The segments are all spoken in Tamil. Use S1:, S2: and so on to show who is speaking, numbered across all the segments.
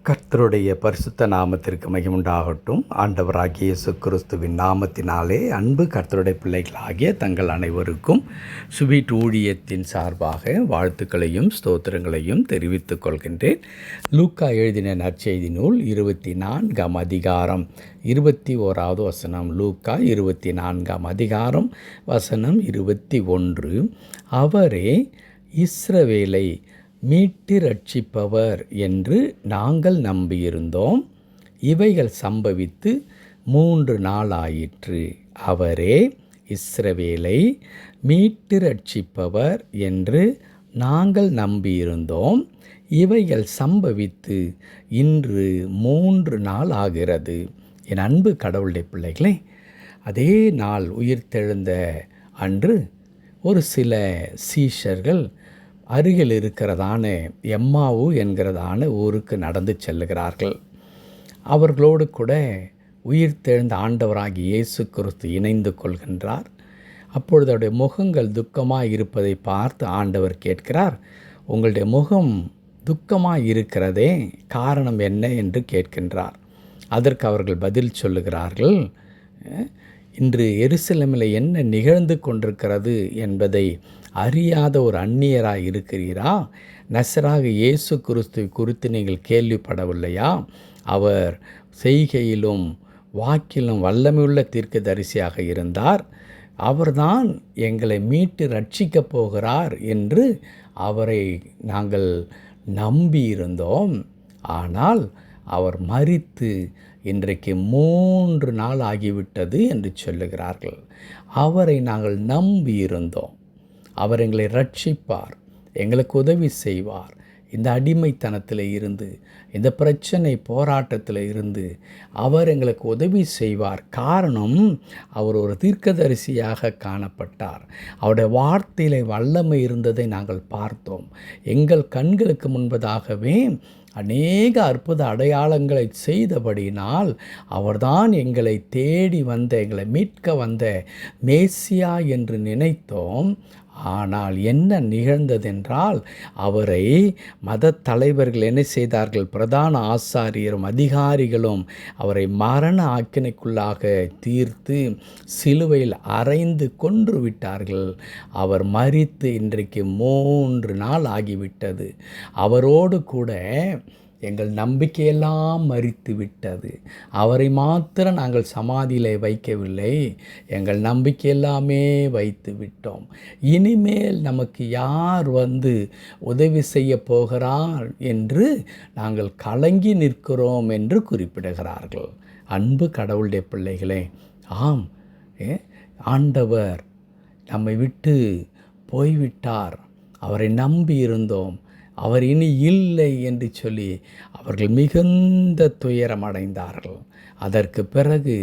S1: கர்த்தருடைய பரிசுத்த நாமத்திற்கு மகிமுண்டாகட்டும். ஆண்டவராகிய இயேசு கிறிஸ்துவின் நாமத்தினாலே அன்பு கர்த்தருடைய பிள்ளைகளாகிய தங்கள் அனைவருக்கும் சுவீட் ஊழியத்தின் சார்பாக வாழ்த்துக்களையும் ஸ்தோத்திரங்களையும் தெரிவித்துக் கொள்கின்றேன். லூக்கா எழுதின நற்செய்தி நூல் 24ஆம் அதிகாரம் 21வது வசனம். லூக்கா 24ஆம் அதிகாரம் வசனம் 21. அவரே இஸ்ரவேலை மீட்டு ரட்சிப்பவர் என்று நாங்கள் நம்பியிருந்தோம். இவைகள் சம்பவித்து 3 நாள் ஆயிற்று. அவரே இஸ்ரவேலை மீட்டு ரட்சிப்பவர் என்று நாங்கள் நம்பியிருந்தோம். இவைகள் சம்பவித்து இன்று 3 நாள் ஆகிறது. என் அன்பு கடவுளுடைய பிள்ளைகளே, அதே நாள் உயிர்த்தெழுந்த அன்று ஒரு சில சீஷர்கள் அருகில் இருக்கிறதான எம்மாவு என்கிறதான ஊருக்கு நடந்து செல்லுகிறார்கள். அவர்களோடு கூட உயிர்த்தெழுந்த ஆண்டவராகிய இயேசு கிறிஸ்து இணைந்து கொள்கின்றார். அப்பொழுது அவருடைய முகங்கள் துக்கமாக இருப்பதை பார்த்து ஆண்டவர் கேட்கிறார், உங்களுடைய முகம் துக்கமாக இருக்கிறதே, காரணம் என்ன என்று கேட்கின்றார். அதற்கு அவர்கள் பதில் சொல்லுகிறார்கள், இன்று எருசலேமில் என்ன நிகழ்ந்து கொண்டிருக்கிறது என்பதை அறியாத ஒரு அந்நியராக இருக்கிறீரா? நசராக இயேசு கிறிஸ்து குறித்து நீங்கள் கேள்விப்படவில்லையா? அவர் செய்கையிலும் வாக்கிலும் வல்லமையுள்ள தீர்க்கதரிசியாக இருந்தார். அவர்தான் எங்களை மீட்டு ரட்சிக்கப் போகிறார் என்று அவரை நாங்கள் நம்பியிருந்தோம். ஆனால் அவர் மரித்து இன்றைக்கு 3 நாள் ஆகிவிட்டது என்று சொல்லுகிறார்கள். அவரை நாங்கள் நம்பியிருந்தோம். அவர் எங்களை ரட்சிப்பார், எங்களுக்கு உதவி செய்வார். இந்த அடிமைத்தனத்தில் இருந்து, இந்த பிரச்சனை போராட்டத்தில் இருந்து அவர் எங்களுக்கு உதவி செய்வார். காரணம், அவர் ஒரு தீர்க்கதரிசியாக காணப்பட்டார். அவருடைய வார்த்தையிலே வல்லமை இருந்ததை நாங்கள் பார்த்தோம். எங்கள் கண்களுக்கு முன்பதாகவே அநேக அற்புத அடையாளங்களை செய்தபடியினால் அவர்தான் எங்களை தேடி வந்த, எங்களை மீட்க வந்த மேசியா என்று நினைத்தோம். ஆனால் என்ன நிகழ்ந்ததென்றால், அவரை மத தலைவர்கள் என்ன செய்தார்கள்? பிரதான ஆசாரியரும் அதிகாரிகளும் அவரை மரண ஆக்கினைக்குள்ளாக தீர்த்து சிலுவையில் அறைந்து கொன்று விட்டார்கள். அவர் மரித்து இன்றைக்கு 3 நாள் ஆகிவிட்டது. அவரோடு கூட எங்கள் நம்பிக்கையெல்லாம் மரித்து விட்டது. அவரை மாத்திரம் நாங்கள் சமாதியிலே வைக்கவில்லை, எங்கள் நம்பிக்கையெல்லாமே வைத்து விட்டோம். இனிமேல் நமக்கு யார் வந்து உதவி செய்ய போகிறார் என்று நாங்கள் கலங்கி நிற்கிறோம் என்று குறிப்பிடுகிறார்கள். அன்பு கடவுளுடைய பிள்ளைகளே, ஆம், ஆண்டவர் நம்மை விட்டு போய்விட்டார். அவரை நம்பி இருந்தோம், அவர் இனி இல்லை என்று சொல்லி அவர்கள் மிகுந்த துயரம் அடைந்தார்கள். அதற்கு பிறகு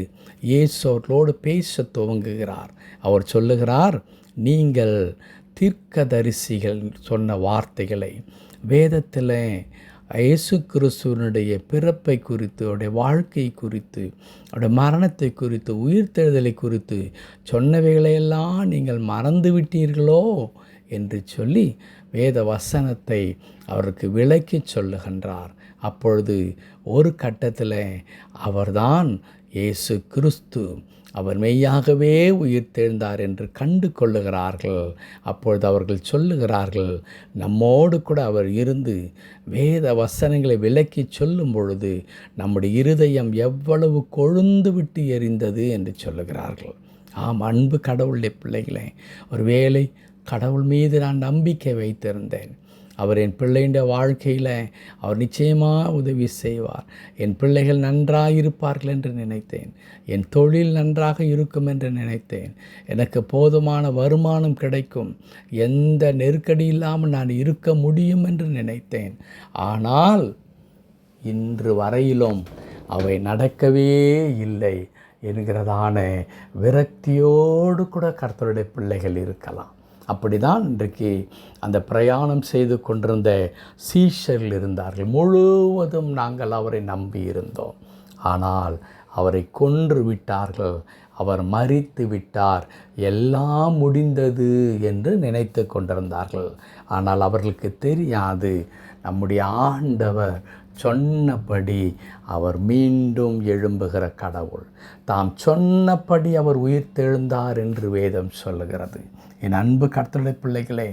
S1: இயேசு அவர்களோடு பேச துவங்குகிறார். அவர் சொல்லுகிறார், நீங்கள் தீர்க்கதரிசிகள் சொன்ன வார்த்தைகளை, வேதத்தில் இயேசு கிறிஸ்துவனுடைய பிறப்பை குறித்து, அவருடைய வாழ்க்கை குறித்து, அவருடைய மரணத்தை குறித்து, உயிர்த்தெழுதலை குறித்து சொன்னவைகளையெல்லாம் நீங்கள் மறந்து விட்டீர்களோ என்று சொல்லி வேத வசனத்தை அவருக்கு விளக்கி சொல்லுகின்றார். அப்பொழுது ஒரு கட்டத்தில் அவர்தான் இயேசு கிறிஸ்து, அவர் மெய்யாகவே உயிர்த்தெழுந்தார் என்று கண்டு கொள்ளுகிறார்கள். அப்பொழுது அவர்கள் சொல்லுகிறார்கள், நம்மோடு கூட அவர் இருந்து வேத வசனங்களை விளக்கி சொல்லும் பொழுது நம்முடைய இருதயம் எவ்வளவு கொழுந்து விட்டு எரிந்தது என்று சொல்லுகிறார்கள். ஆம், அன்பு கடவுளுடைய பிள்ளைகளே, ஒருவேளை கடவுள் மீது நான் நம்பிக்கை வைத்திருந்தேன். அவர் என் பிள்ளையின் வாழ்க்கையில் அவர் நிச்சயமாக உதவி செய்வார். என் பிள்ளைகள் நன்றாக இருப்பார்கள் என்று நினைத்தேன். என் தொழில் நன்றாக இருக்கும் என்று நினைத்தேன். எனக்கு போதுமான வருமானம் கிடைக்கும், எந்த நெருக்கடி இல்லாமல் நான் இருக்க முடியும் என்று நினைத்தேன். ஆனால் இன்று வரையிலும் அவை நடக்கவே இல்லை என்கிறதான விரக்தியோடு கூட கர்த்தருடைய பிள்ளைகள் இருக்கலாம். அப்படிதான் இன்றைக்கு அந்த பிரயாணம் செய்து கொண்டிருந்த சீஷர்கள் இருந்தார்கள். முழுவதும் நாங்கள் அவரை நம்பி இருந்தோம், ஆனால் அவரை கொன்று விட்டார்கள், அவர் மரித்து விட்டார், எல்லாம் முடிந்தது என்று நினைத்து கொண்டிருந்தார்கள். ஆனால் அவர்களுக்கு தெரியாது, நம்முடைய ஆண்டவர் சொன்னபடி அவர் மீண்டும் எழும்புகிற கடவுள். தாம் சொன்னபடி அவர் உயிர்த்தெழுந்தார் என்று வேதம் சொல்லுகிறது. என் அன்பு கர்த்தருடைய பிள்ளைகளே,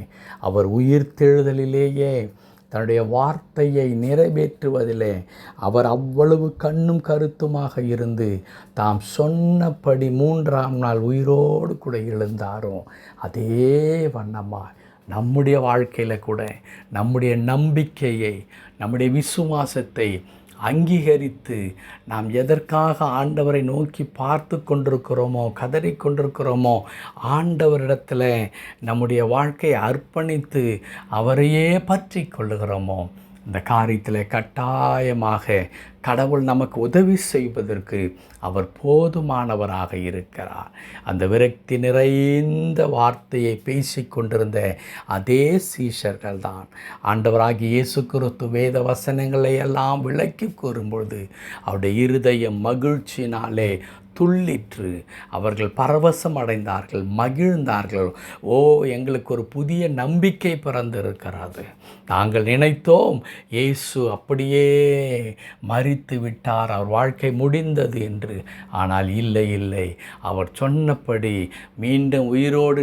S1: அவர் உயிர்த்தெழுதலிலேயே தன்னுடைய வார்த்தையை நிறைவேற்றுவதிலே அவர் அவ்வளவு கண்ணும் கருத்துமாக இருந்து தாம் சொன்னபடி 3ஆம் நாள் உயிரோடு கூட எழுந்தாரோ அதே வண்ணமாக நம்முடைய வாழ்க்கையில் கூட நம்முடைய நம்பிக்கையை, நம்முடைய விசுவாசத்தை அங்கீகரித்து நாம் எதற்காக ஆண்டவரை நோக்கி பார்த்து கொண்டிருக்கிறோமோ, கதறி கொண்டிருக்கிறோமோ, ஆண்டவரிடத்தில் நம்முடைய வாழ்க்கையை அர்ப்பணித்து அவரையே பற்றி கொள்ளுகிறோமோ, இந்த காரியத்தில் கட்டாயமாக கடவுள் நமக்கு உதவி செய்வதற்கு அவர் போதுமானவராக இருக்கிறார். அந்த விரக்தி நிறைந்த வார்த்தையை பேசி கொண்டிருந்த அதே சீஷர்கள் தான் ஆண்டவராகிய இயேசு கிறிஸ்து வேத வசனங்களை எல்லாம் விளக்கி கூறும்பொழுது அவருடைய இருதயம் மகிழ்ச்சினாலே துள்ளிற்று. அவர்கள் பரவசம் அடைந்தார்கள், மகிழ்ந்தார்கள். ஓ, எங்களுக்கு ஒரு புதிய நம்பிக்கை பிறந்திருக்கிறது. நாங்கள் நினைத்தோம் இயேசு அப்படியே மரித்து விட்டார், அவர் வாழ்க்கை முடிந்தது என்று. ஆனால் இல்லை, அவர் சொன்னபடி மீண்டும் உயிரோடு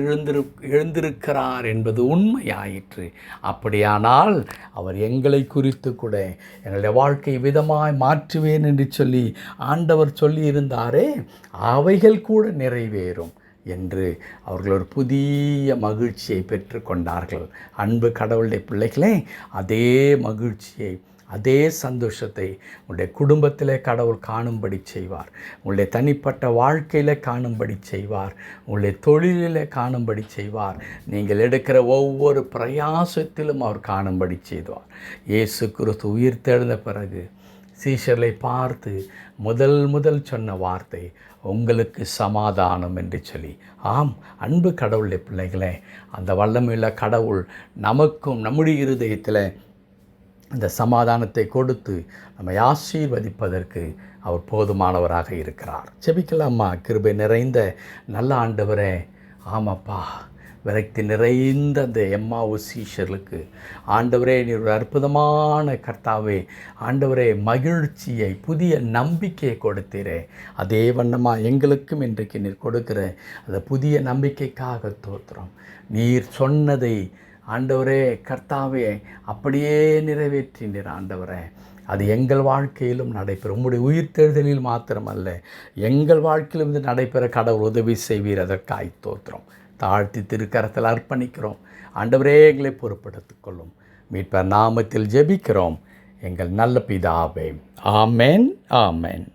S1: எழுந்திருக்கிறார் என்பது உண்மையாயிற்று. அப்படியானால் அவர் எங்களை குறித்து கூட எங்களுடைய வாழ்க்கை விதமாய் மாற்றுவேன் என்று சொல்லி ஆண்டவர் சொல்லியிருந்தாரே, அவைகள் கூட நிறைவேறும் என்று அவர்கள் ஒரு புதிய மகிழ்ச்சியை பெற்று கொண்டார்கள். அன்பு கடவுளுடைய பிள்ளைகளே, அதே மகிழ்ச்சியை, அதே சந்தோஷத்தை உங்களுடைய குடும்பத்தில் கடவுள் காணும்படி செய்வார். உங்களுடைய தனிப்பட்ட வாழ்க்கையில் காணும்படி செய்வார். உங்களுடைய தொழிலில் காணும்படி செய்வார். நீங்கள் எடுக்கிற ஒவ்வொரு பிரயாசத்திலும் அவர் காணும்படி செய்வார். இயேசு கிறிஸ்து உயிர்த்தெழுந்த பிறகு சீஷர்களை பார்த்து முதல் சொன்ன வார்த்தை, உங்களுக்கு சமாதானம் என்று சொல்லி. ஆம், அன்பு கடவுளுடைய பிள்ளைகளே, அந்த வல்லமையுள்ள கடவுள் நமக்கும் நம்முடைய இருதயத்தில் அந்த சமாதானத்தை கொடுத்து நம்மை ஆசீர்வதிப்பதற்கு அவர் போதுமானவராக இருக்கிறார். செபிக்கலாமா? கிருபை நிறைந்த நல்ல ஆண்டவரே, ஆமாப்பா, விரக்தி நிறைந்த அந்த எம்மாவு சீஷர்களுக்கு ஆண்டவரே நீர் ஒரு அற்புதமான கர்த்தாவே, ஆண்டவரே மகிழ்ச்சியை, புதிய நம்பிக்கையை கொடுத்தீரே. அதே வண்ணமாக எங்களுக்கும் இன்றைக்கு நீர் கொடுக்கிற அந்த புதிய நம்பிக்கைக்காக தோற்றுறோம். நீர் சொன்னதை ஆண்டவரே கர்த்தாவே அப்படியே நிறைவேற்றினீர் ஆண்டவரே. அது எங்கள் வாழ்க்கையிலும் நடைபெறும். உம்முடைய உயிர்த்தெழுதலில் மாத்திரமல்ல, எங்கள் வாழ்க்கையிலும் இது நடைபெற கடவுள் உதவி செய்வீர். அதற்காய் தோற்றுறோம். தாழ்த்தி திருக்கரத்தில் அர்ப்பணிக்கிறோம். ஆண்டவரே எங்களை பொறுப்படுத்திக் கொள்ளும். மீட்பர் நாமத்தில் ஜெபிக்கிறோம் எங்கள் நல்ல பிதாவே. ஆமென், ஆமென்.